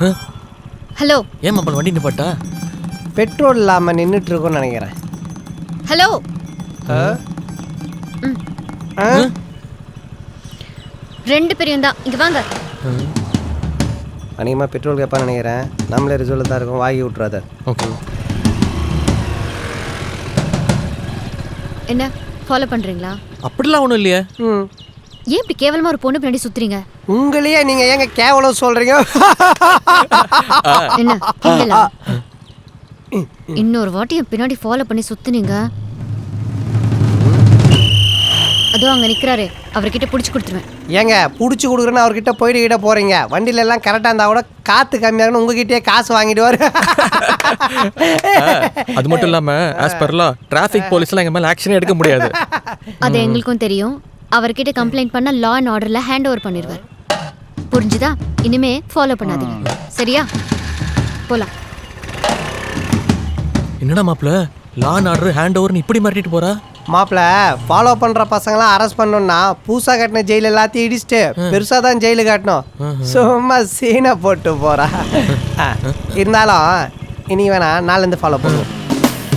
Hello. ஏன் மாப்பிள்ள வண்டி நிப்பாட்டா? பெட்ரோல் இல்லாமல் நின்றுட்டு இருக்கோன்னு நினைக்கிறேன். ஹலோ. ரெண்டு பேரும் தான் இங்க வாங்க. அநேகமாக பெட்ரோல் கேட்பான்னு நினைக்கிறேன். நம்மளே ரிசல்ட் தான் இருக்கும், வாங்கி விட்றாத. ஓகே. என்ன ஃபாலோ பண்றீங்களா? அப்படிலாம் ஒன்றும் இல்லையே. ஏன் இப்படி கேவலமா ஒரு பொண்ணு பின்னாடி சுத்துறீங்க? உங்களையே நீங்க ஏங்க கேவலம் சொல்றீங்க? என்ன கிண்டலா? இன்னொரு வாட்டி என் பின்னாடி ஃபாலோ பண்ணி சுத்துனீங்க, அதோ அங்க நிக்கிறாரு, அவர்கிட்ட புடிச்சு கொடுத்துருவேன். ஏங்க புடிச்சு கொடுக்குறேன்னு அவர்கிட்ட போயிட்டு போறீங்க? வண்டியில எல்லாம் கரெக்டா இருந்தா கூட காத்து கம்மியாகணும் உங்ககிட்டயே காசு வாங்கிடுவாரு. அது மட்டும் இல்லாம ஆஸ் பர் லா டிராஃபிக் போலீஸ்லாம் எங்க மேல ஆக்ஷனே எடுக்க முடியாது. அது எங்களுக்கும் தெரியும். அவர்கிட்ட கம்ப்ளைண்ட் பண்ண லா அண்ட் ஆர்டர்ல ஹேண்ட் ஓவர் பண்ணிடுவார். புரிஞ்சுதா? இனிமே ஃபாலோ பண்ணாதீங்க, சரியா? போலாம். என்னடா மாப்பிள்ள லா அண்ட் ஆர்டர் ஹேண்ட் ஓவர்னு இப்படி மாட்டிட்டு போறா? மாப்பிள்ள ஃபாலோ பண்ற பசங்களாம் அரெஸ்ட் பண்ணணும்னா பூசா கட்டின ஜெயில எல்லாத்தையும் இடிச்சுட்டு பெருசா தான் ஜெயிலு காட்டணும். சும்மா சீனை போட்டு போறா. இருந்தாலும் இனி வேணா நாளிலேருந்து ஃபாலோ பண்ணுவோம்.